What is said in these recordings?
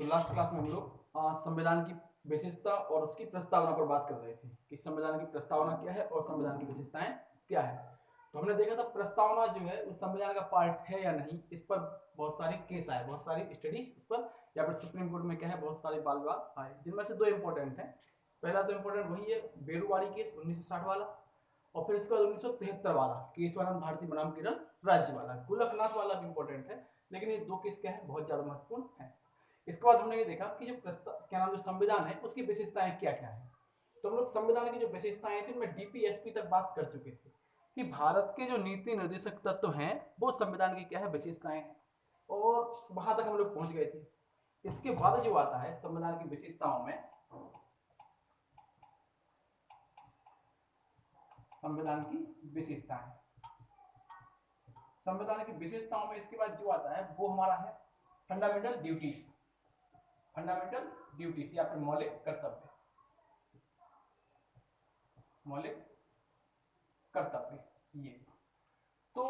तो last class में हम लोग संविधान की विशेषता और उसकी प्रस्तावना पर बात कर रहे थे कि संविधान की प्रस्तावना क्या है और संविधान की विशेषताएं क्या है। तो हमने देखा था प्रस्तावना जो है उस संविधान का पार्ट है या नहीं, इस पर बहुत सारे केस आए, बहुत सारी स्टडीज इस पर, या फिर सुप्रीम कोर्ट में क्या है बहुत सारे वाद विवाद आए, जिनमें से दो इंपॉर्टेंट है। पहला तो इंपॉर्टेंट वही है बेरुवारी केस 1960 वाला, और फिर इसके बाद 1973 वाला केशवानंद भारती बनाम केरल राज्य वाला। गोलकनाथ वाला भी इंपॉर्टेंट है, लेकिन ये दो केस क्या है बहुत ज्यादा महत्वपूर्ण है। इसके बाद हमने ये देखा कि जो क्या नाम जो संविधान है उसकी विशेषताएं क्या क्या है। तो हम लोग संविधान की जो विशेषताएं थी उनमें डीपीएसपी तक बात कर चुके थे कि भारत के जो नीति निर्देशक तत्व हैं वो संविधान की क्या है विशेषताएं हैं, और वहां तक हम लोग पहुंच गए थे। इसके बाद जो आता है संविधान की विशेषताओं में, संविधान की विशेषताएं, संविधान की विशेषताओं में इसके बाद जो आता है वो हमारा है फंडामेंटल ड्यूटीज, फंडामेंटल ड्यूटीज या फिर मौलिक कर्तव्य, मौलिक कर्तव्य। ये तो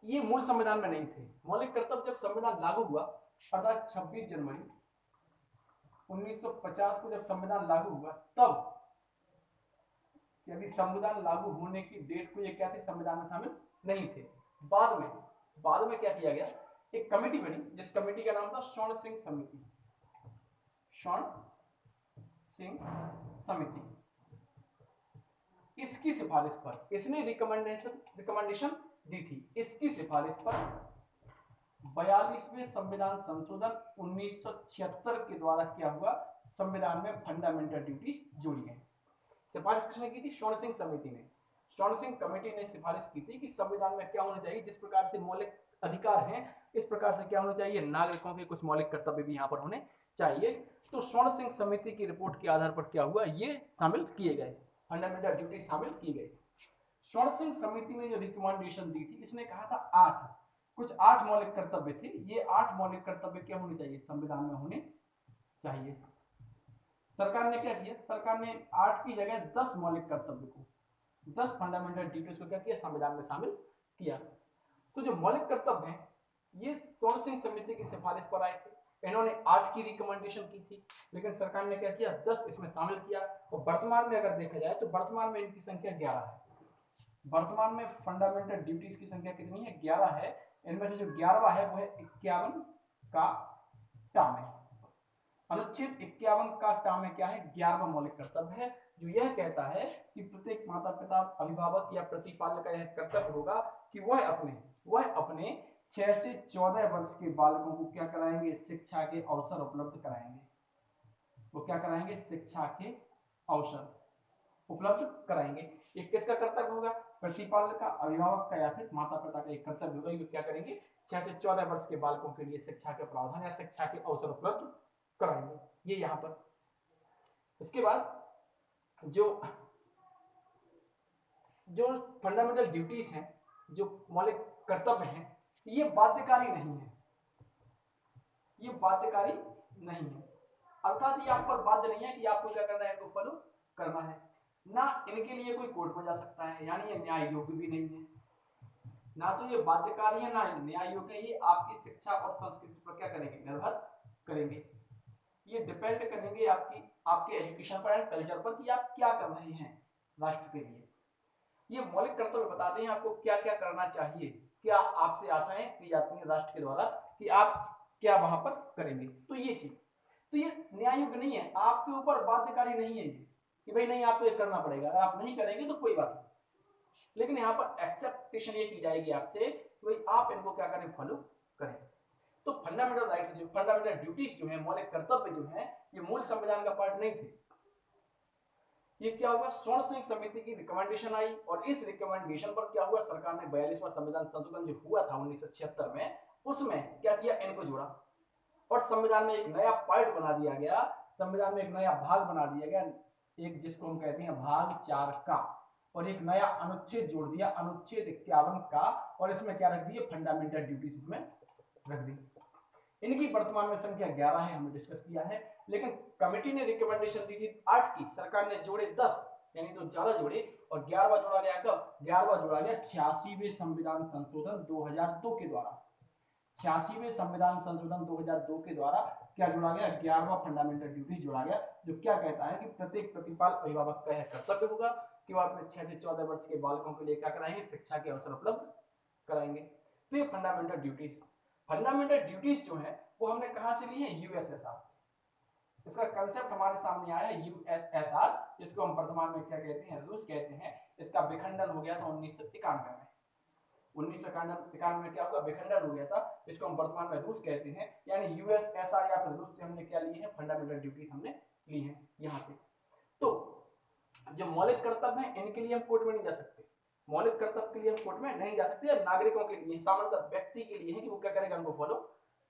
ये मूल संविधान में नहीं थे। मौलिक कर्तव्य जब संविधान लागू हुआ अर्थात 26 जनवरी 1950 को जब संविधान लागू हुआ, तब यदि संविधान लागू होने की डेट को ये क्या थे संविधान में शामिल नहीं थे। बाद में क्या किया गया, एक कमेटी बनी जिस कमेटी का नाम था स्वर्ण सिंह समिति, स्वर्ण सिंह समिति। इसकी सिफारिश पर, इसने रिकमेंडेशन दी थी, इसकी सिफारिश पर 42वें संविधान संशोधन 1976 के द्वारा क्या हुआ, संविधान में फंडामेंटल ड्यूटीज जोड़ी गई। सिफारिश किसने की थी, स्वर्ण सिंह समिति ने, स्वर्ण सिंह कमेटी ने सिफारिश की थी कि संविधान में क्या होना चाहिए, जिस प्रकार से मौलिक अधिकार हैं इस प्रकार से क्या होना चाहिए, नागरिकों के कुछ मौलिक कर्तव्य भी यहाँ पर होने चाहिए। तो स्वर्ण सिंह समिति की रिपोर्ट के आधार पर क्या हुआ, ये शामिल किए गए, फंडामेंटल ड्यूटी शामिल की गई। स्वर्ण सिंह समिति ने जो रिकमेंडेशन दी थी, इसने कहा था कुछ आठ मौलिक कर्तव्य थे, ये 8 मौलिक कर्तव्य क्या होने चाहिए, संविधान में होने चाहिए। सरकार ने क्या किया, सरकार ने 8 की जगह 10 मौलिक कर्तव्य को, 10 फंडामेंटल ड्यूटीज को क्या किया, संविधान में शामिल किया। तो जो मौलिक कर्तव्य हैं ये स्वर्ण सिंह समिति की सिफारिश पर आए थे, इन्होंने 8 की रिकमेंडेशन की थी, लेकिन सरकार ने क्या किया 10 इसमें शामिल किया। और वर्तमान में अगर देखा जाए तो वर्तमान में इनकी संख्या 11 है। वर्तमान में फंडामेंटल ड्यूटीज की संख्या कितनी है, 11 है। इनमें से जो 11वां है वो है 51 का टा में, अनुच्छेद 51 का टा में क्या है, 11वां मौलिक कर्तव्य है, जो यह कहता है कि प्रत्येक माता पिता अभिभावक या प्रतिपालक का यह कर्तव्य होगा कि वह अपने 6 से 14 वर्ष के बालकों को क्या कराएंगे, शिक्षा के अवसर उपलब्ध कराएंगे। वो क्या कराएंगे, शिक्षा के अवसर उपलब्ध कराएंगे। ये किसका कर्तव्य होगा, प्रतिपालक का, अभिभावक का या फिर माता पिता का एक कर्तव्य होगा। ये क्या करेंगे, 6 से 14 वर्ष के बालकों के लिए शिक्षा के प्रावधान या शिक्षा के अवसर उपलब्ध कराएंगे, ये यहाँ पर। इसके बाद जो फंडामेंटल ड्यूटीज हैं, जो मौलिक कर्तव्य हैं, ये बाध्यकारी नहीं है, ये बाध्यकारी नहीं है, अर्थात ये आप पर बाध्य नहीं है कि आपको क्या करना है, इनको फॉलो करना है ना। इनके लिए कोई कोर्ट में जा सकता है, यानी ये न्याय योग्य भी नहीं है, ना तो ये बाध्यकारी है ना न्याय योग्य है। ये आपकी शिक्षा और संस्कृति पर क्या करेंगे, निर्भर करेंगे। ये डिपेंड करेंगे आपके एजुकेशन पर एंड कल्चर पर कि आप क्या कर रहे हैं राष्ट्र के लिए। ये मौलिक कर्तव्य बताते हैं आपको क्या क्या करना चाहिए, क्या आपसे आशाएं की जाती हैं राष्ट्र के द्वारा कि आप क्या वहां पर करेंगे। तो ये चीज, तो ये न्याय योग्य नहीं है, आपके ऊपर बाध्यकारी नहीं है ये कि भाई नहीं आपको ये करना पड़ेगा, अगर आप नहीं करेंगे तो कोई बात नहीं। लेकिन यहाँ पर एक्सेप्टेशन ये की जाएगी आपसे कि भाई आप इनको क्या करें, फॉलो करें। तो फंडामेंटल राइट्स जो, फंडामेंटल ड्यूटीज जो है, मौलिक कर्तव्य जो है, ये मूल संविधान का पार्ट नहीं थे। ये क्या हुआ, स्वर्ण सिंह समिति की रिकमेंडेशन आई, और इस रिकमेंडेशन पर क्या हुआ, सरकार ने 42वां संविधान संशोधन जो हुआ था 1976 में, उसमें क्या किया, इनको जोड़ा और संविधान में एक नया पार्ट बना दिया गया, संविधान में एक नया भाग बना दिया गया, एक जिसको हम कहते हैं भाग 4 का, और एक नया अनुच्छेद जोड़ दिया, अनुच्छेद 51 का, और इसमें क्या रख दिया, फंडामेंटल ड्यूटीज इसमें रख दी। इनकी वर्तमान में संख्या 11 है, हमने डिस्कस किया है, लेकिन कमेटी ने रिकमेंडेशन दी थी 8 की, सरकार ने जोड़े 10, यानी तो ज्यादा जोड़े, और 11वां जोड़ा गया कब, 11वां जोड़ा गया 86वें संविधान संशोधन 2002 के द्वारा। 86वें संविधान संशोधन 2002 के द्वारा क्या जोड़ा गया, 11वां फंडामेंटल ड्यूटीज जोड़ा गया, जो क्या कहता है कि प्रत्येक प्रतिपाल अभिभावक का यह कर्तव्य होगा कि वह अपने 6 से 14 वर्ष के बालकों के लिए क्या कराएंगे, शिक्षा के अवसर उपलब्ध कराएंगे। तो ये फंडामेंटल ड्यूटीज जो है वो हमने कहां से ली है, यूएसएसआर से। इसका कंसेप्ट हमारे सामने आया है यूएसएसआर, जिसको हम वर्तमान में क्या कहते हैं, रूस कहते हैं। इसका विखंडन हो गया था 1991 में। 1991 में क्या हुआ, विखंडन हो गया था, इसको हम वर्तमान में रूस कहते हैं। यानी यूएसएसआर या फिर रूस से हमने क्या लिए हैं, फंडामेंटल ड्यूटीज हमने ली है यहां से। तो जो मौलिक कर्तव्य है इनके लिए हम कोर्ट में नहीं जा सकते, मौलिक कर्तव्य के लिए हम कोर्ट में नहीं जा सकते। नागरिकों के लिए, सामान्य व्यक्ति के लिए है कि वो क्या करेगा, उनको फॉलो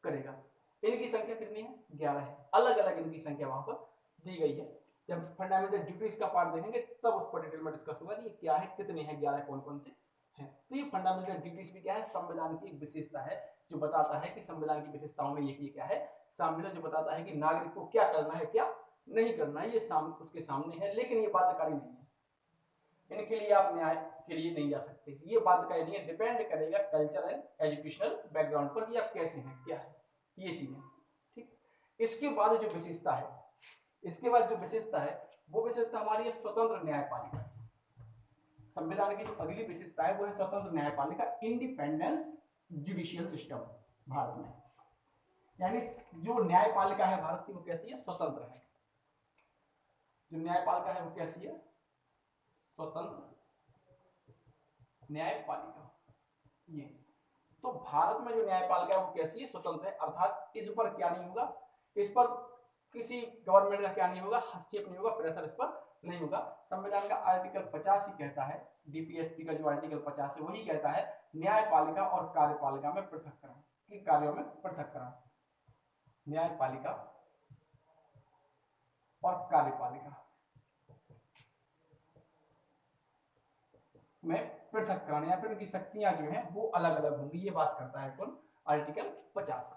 करेगा। इनकी संख्या कितनी है, 11 है। अलग अलग इनकी संख्या वहां पर दी गई है। जब फंडामेंटल ड्यूटीज का पार्ट देखेंगे तब उस पर डिटेल में डिस्कस होगा कि क्या है, कितने हैं, 11 कौन कौन से हैं। तो ये फंडामेंटल ड्यूटीज भी क्या है, संविधान की एक विशेषता है जो बताता है कि संविधान की विशेषताओं में ये क्या है, संविधान जो बताता है कि नागरिक को क्या करना है क्या नहीं करना है, ये उसके सामने है। लेकिन ये बाध्यकारी नहीं है, इनके लिए आप न्याय के लिए नहीं जा सकते, ये बाध्यकारी नहीं है। डिपेंड करेगा कल्चरल एजुकेशनल बैकग्राउंड पर कि आप कैसे हैं, क्या है ये चीजें, ठीक। इसके बाद जो विशेषता है, इसके बाद जो विशेषता है वो विशेषता हमारी है स्वतंत्र न्यायपालिका। संविधान की जो अगली विशेषता है वो है स्वतंत्र न्यायपालिका, इंडिपेंडेंस जुडिशियल सिस्टम भारत में। यानी जो न्यायपालिका है भारत की वो कैसी है, स्वतंत्र है। जो न्यायपालिका है वो कैसी है, स्वतंत्र न्यायपालिका। ये तो भारत में जो न्यायपालिका है वो कैसी है, स्वतंत्र है। अर्थात इस पर क्या नहीं होगा, इस पर किसी गवर्नमेंट का क्या नहीं होगा, हस्तक्षेप नहीं होगा, प्रेशर इस पर नहीं होगा। संविधान का आर्टिकल 50 ही कहता है, डीपीएसपी का जो आर्टिकल 50 है वही कहता है न्यायपालिका और कार्यपालिका में पृथक्करण, कि कार्यों में पृथक्करण। न्यायपालिका और कार्यपालिका में पृथक्करण या फिर उनकी शक्तियां जो हैं वो अलग अलग होंगी, ये बात करता है कौन, आर्टिकल 50।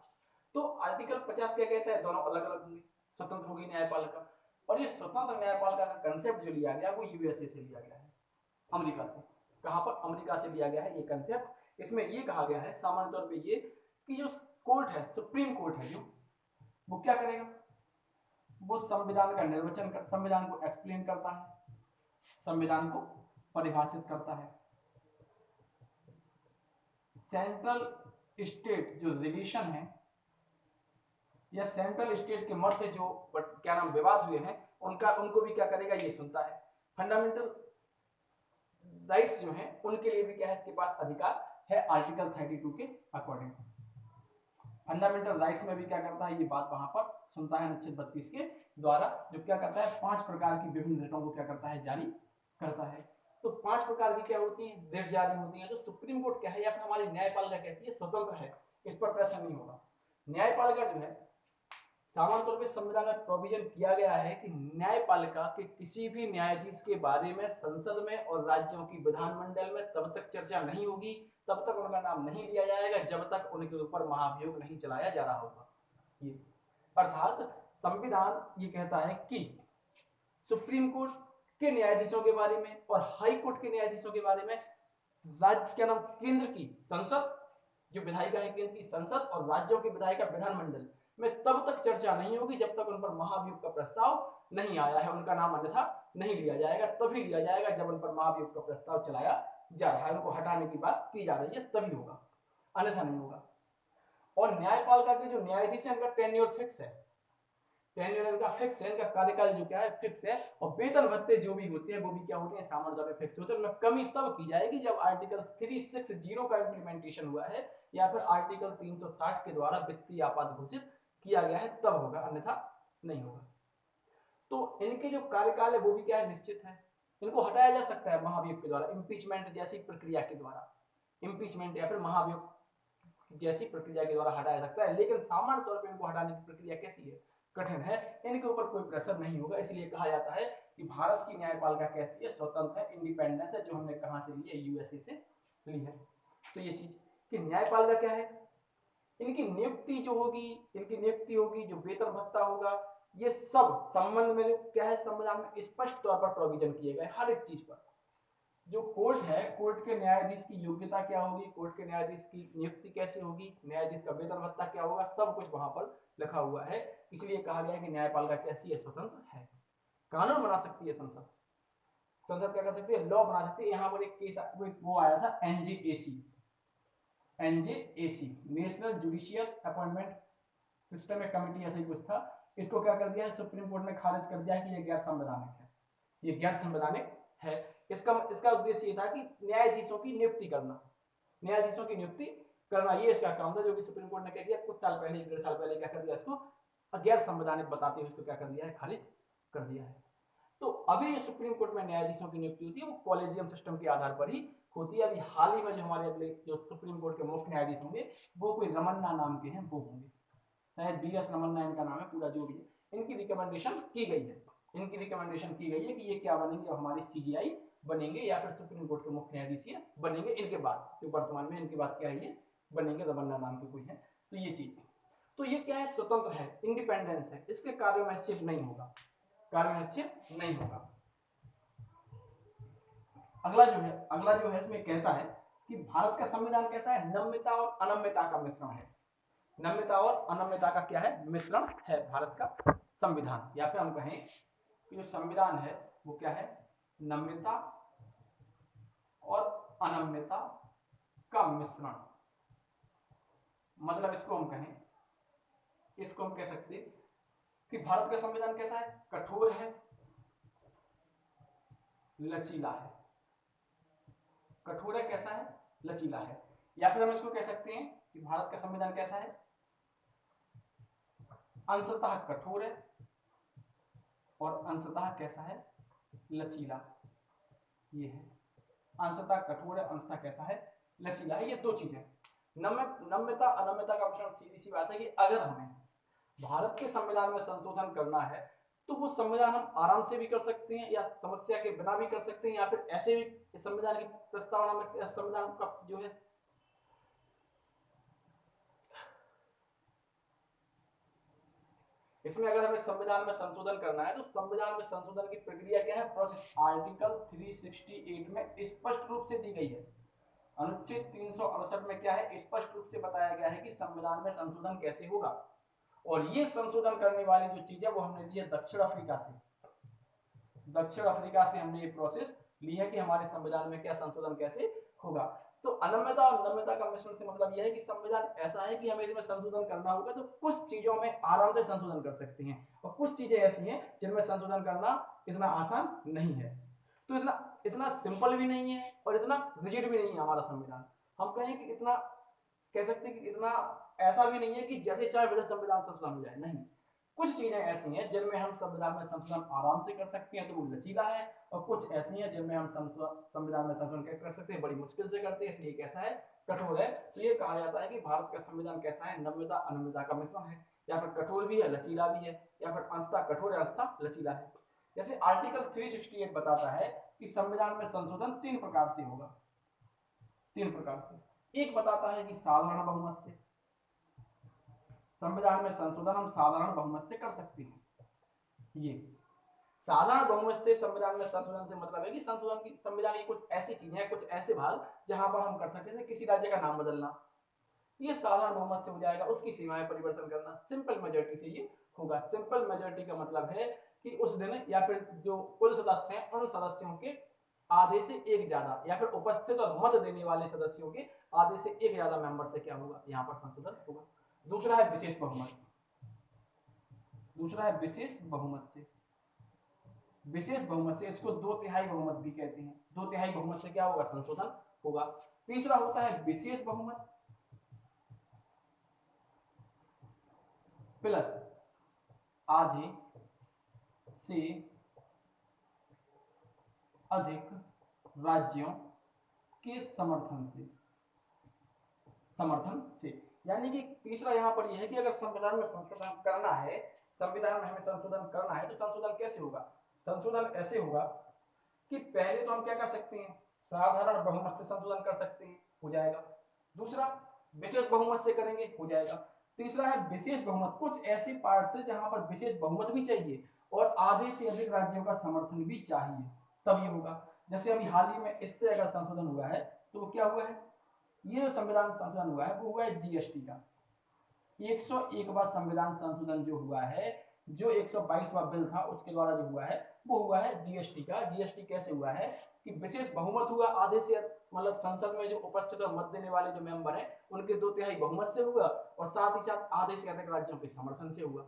तो आर्टिकल 50 क्या कहता है, दोनों अलग अलग होंगी, स्वतंत्र होगी न्यायपालिका। और ये स्वतंत्र न्यायपालिका का कंसेप्ट जो लिया गया वो यूएसए से लिया गया है, अमेरिका से। कहां पर, अमेरिका से लिया गया है ये कंसेप्ट। इसमें ये कहा गया है सामान्य तौर पे ये कि जो कोर्ट है, सुप्रीम कोर्ट है जो, वो क्या करेगा, वो संविधान का निर्वचन कर, संविधान को एक्सप्लेन करता है, संविधान को परिभाषित करता है। सेंट्रल स्टेट जो रिलेशन है या सेंट्रल स्टेट के मध्य जो क्या नाम विवाद हुए हैं उनको भी क्या करेगा, ये सुनता है। फंडामेंटल राइट्स जो हैं उनके लिए भी क्या है, इसके पास अधिकार है आर्टिकल 32 के अकॉर्डिंग। फंडामेंटल राइट्स में भी क्या करता है, ये बात वहां पर सुनता है अनुच्छेद 32 के द्वारा, जो क्या करता है 5 प्रकार की विभिन्न रिटों को क्या करता है, जारी करता है। तो 5 प्रकार की क्या होती है, रिट जारी होती है। जो सुप्रीम कोर्ट क्या है या फिर हमारी न्यायपालिका कहती है स्वतंत्र है, इस पर प्रेशर नहीं होगा। न्यायपालिका जो है सामान्य तौर पर संविधान में प्रोविजन किया गया है कि न्यायपालिका के किसी भी न्यायाधीश के बारे में संसद में और राज्यों की विधानमंडल में तब तक चर्चा नहीं होगी, तब तक उनका नाम नहीं लिया जाएगा जब तक उनके ऊपर महाभियोग नहीं चलाया जा रहा होगा। ये अर्थात संविधान ये कहता है कि सुप्रीम कोर्ट के न्यायाधीशों के बारे में और हाई कोर्ट के न्यायाधीशों के बारे में राज्य क्या नाम, केंद्र की संसद जो विधायिका है, केंद्र की संसद और राज्यों की विधायिका विधानमंडल में तब तक चर्चा नहीं होगी जब तक उन पर महाभियोग का प्रस्ताव नहीं आया है, उनका नाम अन्यथा नहीं लिया जाएगा। तभी लिया जाएगा जब उन पर महाभियोग का प्रस्ताव चलाया जा रहा है, उनको हटाने की बात की जा रही है, तभी होगा, अन्यथा नहीं होगा। और न्यायपालिका के जो न्यायाधीश है उनका टेन्योर फिक्स है, टेन्योर इनका फिक्स है, इनका कार्यकाल जो क्या है फिक्स है। और वेतन भत्ते जो भी होते हैं वो भी क्या होते हैं, सामान्य तौर पर फिक्स होते हैं। उनमें कमी तब की जाएगी जब आर्टिकल 360 का इंप्लीमेंटेशन हुआ है या फिर आर्टिकल 360 के द्वारा वित्तीय आपात घोषित किया गया है, तब होगा, अन्यथा नहीं होगा। तो इनके जो कार्यकाल है वो भी क्या है, निश्चित है। इनको हटाया जा सकता है महाभियोग के द्वारा, इम्पीचमेंट जैसी प्रक्रिया के द्वारा, इम्पीचमेंट या फिर महाभियोग जैसी प्रक्रिया के द्वारा हटाया सकता है। लेकिन सामान्य तौर पर इनको हटाने की प्रक्रिया कैसी है, कठिन है, इनके ऊपर कोई प्रेशर नहीं होगा। इसलिए कहा जाता है कि भारत की न्यायपालिका कैसी है, स्वतंत्र है, इंडिपेंडेंस है, जो हमने कहां से ली है, यूएसए से ली है। तो ये चीज कि न्यायपालिका क्या है, इनकी नियुक्ति जो होगी, इनकी नियुक्ति होगी, जो वेतन भत्ता होगा, ये सब संबंध में जो क्या है संविधान में स्पष्ट तौर पर प्रोविजन किए गए हर एक चीज पर। जो कोर्ट है, कोर्ट के न्यायाधीश की योग्यता क्या होगी, कोर्ट के न्यायाधीश की नियुक्ति कैसे होगी, न्यायाधीश का वेतन भत्ता क्या होगा, सब कुछ वहां पर लिखा हुआ है। इसलिए कहा गया है कि न्यायपालिका कैसी है, स्वतंत्र है। कानून बना सकती है संसद, संसद क्या कर सकती है, लॉ बना सकती है। यहाँ पर एक केस वो आया था NJAC, NJAC national judicial appointment system committee ऐसे ही कुछ था। इसको क्या कर दिया है, सुप्रीम कोर्ट ने खारिज कर दिया है कि ये गैर संवैधानिक है, ये गैर संवैधानिक है। इसका उद्देश्य ये था कि न्यायाधीशों की नियुक्ति करना, न्यायाधीशों की नियुक्ति करना, ये इसका काम था, जो कि सुप्रीम कोर्ट ने क्या किया कुछ साल पहले, 1.5 साल पहले क्या कर दिया, इसको गैर संवैधानिक बताते हुए इसको क्या कर दिया है, खारिज कर दिया है। तो अभी जो सुप्रीम कोर्ट में न्यायाधीशों की नियुक्ति होती है वो कॉलेजियम सिस्टम के आधार पर ही होती है। अभी हाल ही में जो हमारे अगले जो सुप्रीम कोर्ट के मुख्य न्यायाधीश होंगे वो कोई रमन्ना नाम के हैं, वो होंगे, शायद BS रमन्ना इनका नाम है, पूरा जो भी है। इनकी रिकमेंडेशन की गई है, इनकी रिकमेंडेशन की गई है कि ये क्या बनेंगे, हमारी CJI बनेंगे या फिर सुप्रीम कोर्ट के मुख्य न्यायाधीश बनेंगे इनके बाद, जो वर्तमान में इनके बाद क्या है, ये बनेंगे, रमन्ना नाम के कोई है। तो ये चीज, तो ये क्या है, स्वतंत्र है, इंडिपेंडेंस है, इसके कार्य में हस्तक्षेप नहीं होगा, कार्य में हस्तक्षेप नहीं होगा। अगला जो है इसमें कहता है कि भारत का संविधान कैसा है, नम्यता और अनम्यता का मिश्रण है। नम्यता और अनम्यता का क्या है, मिश्रण है भारत का संविधान। या फिर हम कहें कि जो संविधान है वो क्या है, नम्यता और अनम्यता का मिश्रण। मतलब इसको हम कहें, इसको हम कह सकते हैं कि भारत का संविधान कैसा है, कठोर है, लचीला है। कठोर है, कैसा है, लचीला है। या फिर हम इसको कह सकते हैं कि भारत का संविधान कैसा है, अंशतः कठोर है और अंशतः कैसा है, लचीला। ये है, अंशतः कठोर है, अंशतः कैसा है, लचीला है। ये दो चीजें, नम्यता अनम्यता का मिश्रण। सीधी सी बात है कि अगर हमें भारत के संविधान में संशोधन करना है तो वो संविधान हम आराम से भी कर सकते हैं या समस्या के बिना भी कर सकते हैं, या फिर ऐसे भी संविधान की प्रस्तावना में, संविधान का जो है इसमें अगर हमें संविधान में संशोधन करना है तो संविधान में संशोधन की प्रक्रिया क्या है, प्रोसेस आर्टिकल 368 में स्पष्ट रूप से दी गई है। अनुच्छेद 368 में क्या है, स्पष्ट रूप से बताया गया है कि संविधान में संशोधन कैसे होगा। और ये संशोधन करने वाली जो चीज है वो हमने ली है दक्षिण अफ्रीका से। दक्षिण अफ्रीका से हमने ये प्रोसेस ली है कि हमारे संविधान में क्या संशोधन कैसे होगा। तो अनम्यता और नम्यता का मिश्रण से मतलब यह है कि संविधान ऐसा है कि हमें इसमें संशोधन करना होगा तो कुछ चीजों में आराम से संशोधन कर सकते हैं, और कुछ चीजें ऐसी हैं जिनमें संशोधन करना इतना आसान नहीं है। तो इतना सिंपल भी नहीं है और इतना रिजिड भी नहीं है हमारा संविधान। हम कहें कि इतना कह सकते हैं कि इतना ऐसा भी नहीं है कि जैसे चाहे वैसे संविधान संशोधन हो जाए, नहीं। कुछ चीजें ऐसी हैं जिनमें हम संविधान में संशोधन आराम से कर सकते हैं तो वो लचीला है, और कुछ ऐसी हैं जिनमें हम संविधान में संशोधन कर सकते हैं बड़ी मुश्किल से करते हैं, इसलिए कैसा है, कठोर है। तो ये कहा जाता है कि भारत का संविधान कैसा है, नम्यता अनम्यता का मिश्रण है, या फिर कठोर भी है, लचीला भी है, या फिर अंशतः कठोर है, अंशतः लचीला है। जैसे आर्टिकल 368 बताता है कि संविधान में संशोधन 3 प्रकार से होगा, 3 प्रकार से। एक बताता है कि साधारण बहुमत से, संविधान में संशोधन हम साधारण बहुमत से कर सकते हैं। ये साधारण बहुमत से संविधान में संशोधन से मतलब है कि संशोधन की, संविधान की कुछ ऐसी चीजें हैं, कुछ ऐसे भाग जहां पर हम कर सकते हैं, किसी राज्य का नाम बदलना, ये साधारण बहुमत से हो जाएगा। उसकी सीमाएं परिवर्तन करना सिंपल मेजोरिटी से ये होगा। सिंपल मेजोरिटी का मतलब है कि उस दिन या फिर जो कुल सदस्य हैं उन सदस्यों के आधे से एक ज्यादा, या फिर उपस्थित और मत देने वाले सदस्यों के आधे से एक ज्यादा मेंबर से क्या होगा, यहाँ पर संशोधन होगा। दूसरा है विशेष बहुमत, दूसरा है विशेष बहुमत से। विशेष बहुमत से, इसको 2/3 बहुमत भी कहते हैं। 2/3 बहुमत से क्या होगा, संशोधन होगा। तीसरा होता है विशेष बहुमत प्लस आधे से अधिक राज्यों के समर्थन से। यानी कि तीसरा यहाँ पर यह है कि अगर संविधान में संशोधन करना है, संविधान में हमें संशोधन करना है तो संशोधन कैसे होगा, संशोधन ऐसे होगा कि पहले तो हम क्या कर सकते हैं, साधारण बहुमत से संशोधन कर सकते हैं, हो जाएगा। दूसरा विशेष बहुमत से करेंगे, हो जाएगा। तीसरा है विशेष बहुमत, कुछ ऐसे पार्ट से जहां पर विशेष बहुमत भी चाहिए और आधे से अधिक राज्यों का समर्थन भी चाहिए, तब ये होगा। जैसे अभी हाल ही में इससे अगर संशोधन हुआ है तो वो क्या हुआ है, ये जो संविधान संशोधन हुआ है वो हुआ है जीएसटी का। 101वां संविधान संशोधन जो हुआ है, जो 122वां बिल था उसके द्वारा जो हुआ है वो हुआ है जीएसटी का। जीएसटी कैसे हुआ है कि विशेष बहुमत हुआ, आधे से मतलब संसद में जो उपस्थित और मत देने वाले जो मेंबर हैं उनके 2/3 बहुमत से हुआ और साथ ही साथ आधे से अधिक राज्यों के समर्थन से हुआ।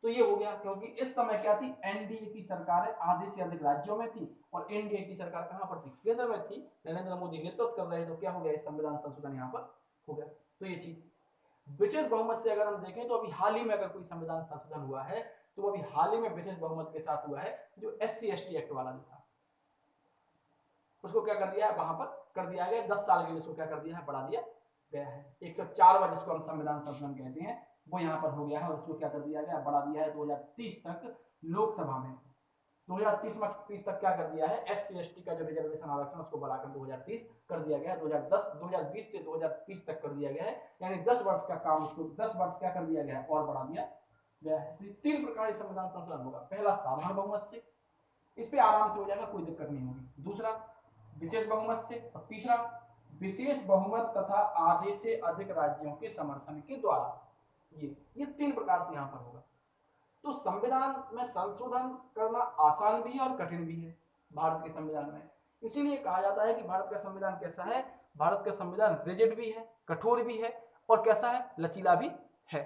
तो ये हो गया, क्योंकि इस समय क्या थी, एनडीए की सरकार आधे से अधिक राज्यों में थी और एनडीए की सरकार कहां पर थी, केंद्र में थी, नरेंद्र मोदी नेतृत्व कर रहे। तो क्या हो गया, संविधान संशोधन यहाँ पर हो गया। तो ये चीज विशेष बहुमत से अगर हम देखें तो अभी हाल ही में अगर कोई संविधान संशोधन हुआ है तो वो अभी हाल ही में विशेष बहुमत के साथ हुआ है, जो SC/ST एक्ट वाला जो था उसको क्या कर दिया है, वहां पर कर दिया गया 10 साल के लिए, उसको क्या कर दिया है, बढ़ा दिया गया है। 104वां जिसको हम संविधान संशोधन कहते हैं वो यहाँ पर हो गया है और उसको क्या कर दिया गया, बढ़ा दिया है 2030 तक लोकसभा में। 2030 तक क्या कर दिया है, SC/ST का जो रिजर्वेशन आरक्षण उसको बढ़ाकर 2030 कर दिया गया है। 2020 से 2030 तक कर दिया गया है, यानी 10 वर्ष का काम उसको 10 वर्ष क्या कर दिया गया है और बढ़ा दिया गया है। तो 3 प्रकार के संविधान संशोधन होगा। पहला साधारण बहुमत से, इस पे आराम से हो जाएगा, कोई दिक्कत नहीं होगी। दूसरा विशेष बहुमत से और तीसरा विशेष बहुमत तथा आधे से अधिक राज्यों के समर्थन के द्वारा। ये 3 प्रकार से यहाँ पर होगा। तो संविधान में संशोधन करना आसान भी है और कठिन भी है भारत के संविधान में। इसीलिए कहा जाता है कि भारत का संविधान कैसा है, भारत का संविधान रिजिड भी है, कठोर भी है और कैसा है, लचीला भी है।